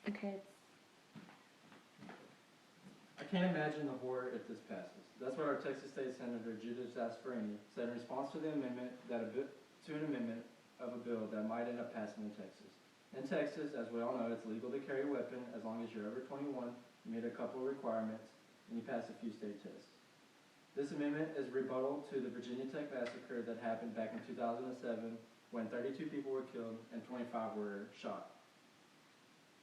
Okay, I can't imagine the horror if this passes. That's what our Texas State Senator Judith Zasparini said in response to the amendment of a bill that might end up passing in Texas. In Texas, as we all know, it's legal to carry a weapon as long as you're over 21, you meet a couple of requirements, and you pass a few state tests. This amendment is rebuttal to the Virginia Tech massacre that happened back in 2007 when 32 people were killed and 25 were shot.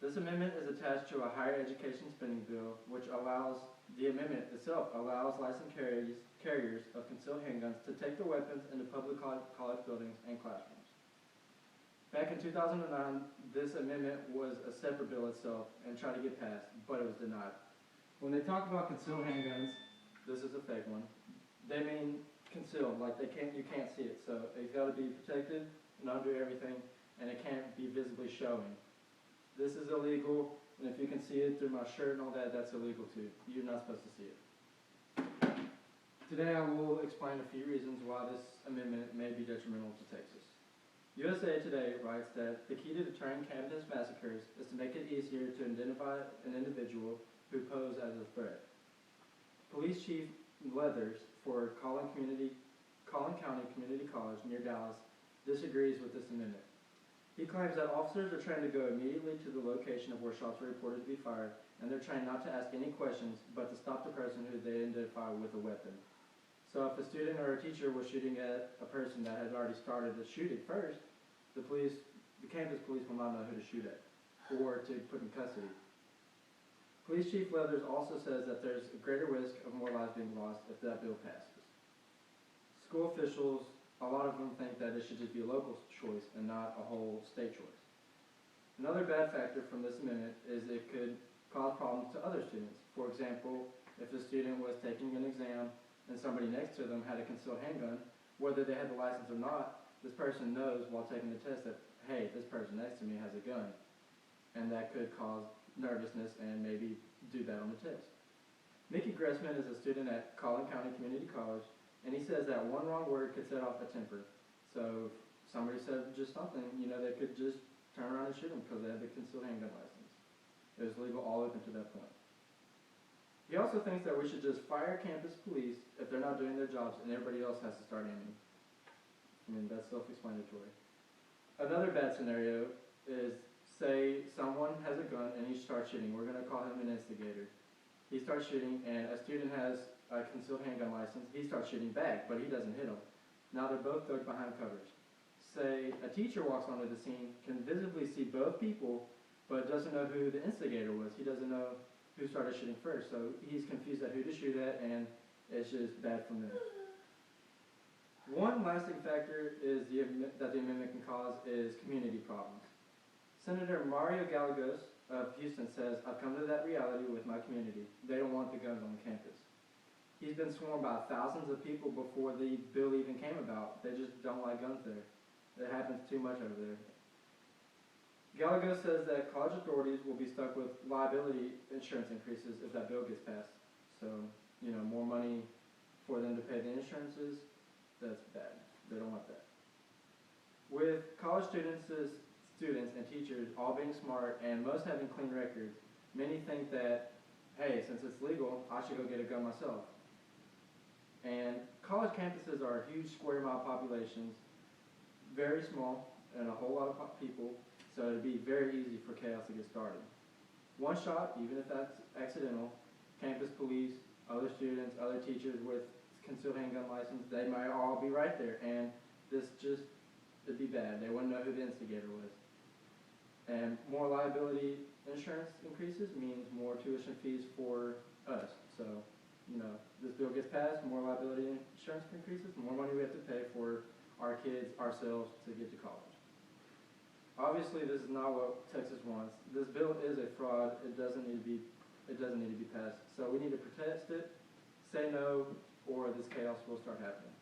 This amendment is attached to a higher education spending bill, which the amendment itself allows licensed carriers of concealed handguns to take their weapons into public college buildings and classrooms. Back in 2009, this amendment was a separate bill itself and tried to get passed, but it was denied. When they talk about concealed handguns, this is a fake one, they mean concealed, like you can't see it. So it's got to be protected and under everything, and it can't be visibly showing. This is illegal, and if you can see it through my shirt and all that, that's illegal too. You're not supposed to see it. Today I will explain a few reasons why this amendment may be detrimental to Texas. USA Today writes that the key to deterring campus massacres is to make it easier to identify an individual who pose as a threat. Police Chief Leathers for Collin County Community College near Dallas disagrees with this amendment. He claims that officers are trained to go immediately to the location of where shots were reported to be fired, and they're trained not to ask any questions, but to stop the person who they identify with a weapon. So if a student or a teacher was shooting at a person that had already started the shooting first, the campus police will not know who to shoot at or to put in custody. Police Chief Leathers also says that there's a greater risk of more lives being lost if that bill passes. School officials, a lot of them think that it should just be a local choice and not a whole state choice. Another bad factor from this amendment is it could cause problems to other students. For example, if a student was taking an exam and somebody next to them had a concealed handgun, whether they had the license or not, this person knows while taking the test that, hey, this person next to me has a gun. And that could cause nervousness and maybe do bad on the test. Mickey Gressman is a student at Collin County Community College, and he says that one wrong word could set off a temper. So if somebody said just something, they could just turn around and shoot them because they had the concealed handgun license. It was legal all up until that point. He also thinks that we should just fire campus police if they're not doing their jobs and everybody else has to start aiming. That's self-explanatory. Another bad scenario is, say someone has a gun and he starts shooting. We're going to call him an instigator. He starts shooting and a student has a concealed handgun license. He starts shooting back, but he doesn't hit him. Now they're both ducked behind covers. Say a teacher walks onto the scene, can visibly see both people, but doesn't know who the instigator was. He doesn't know who started shooting first, so he's confused at who to shoot at, and it's just bad from there. One lasting factor that the amendment can cause is community problems. Senator Mario Gallegos of Houston says, "I've come to that reality with my community. They don't want the guns on campus." He's been sworn by thousands of people before the bill even came about. They just don't like guns there. It happens too much over there. Gallegos says that college authorities will be stuck with liability insurance increases if that bill gets passed. So, more money for them to pay the insurances, that's bad. They don't want that. With college students and teachers all being smart and most having clean records, many think that, hey, since it's legal, I should go get a gun myself. And college campuses are huge square mile populations, very small, and a whole lot of people, so it'd be very easy for chaos to get started. One shot, even if that's accidental, campus police, other students, other teachers with concealed handgun license, they might all be right there, and it'd be bad. They wouldn't know who the instigator was. And more liability insurance increases means more tuition fees for us. So, this bill gets passed, more liability insurance increases, more money we have to pay for our kids, ourselves, to get to college. Obviously, this is not what Texas wants. This bill is a fraud. It doesn't need to be passed. So we need to protest it, say no, or this chaos will start happening.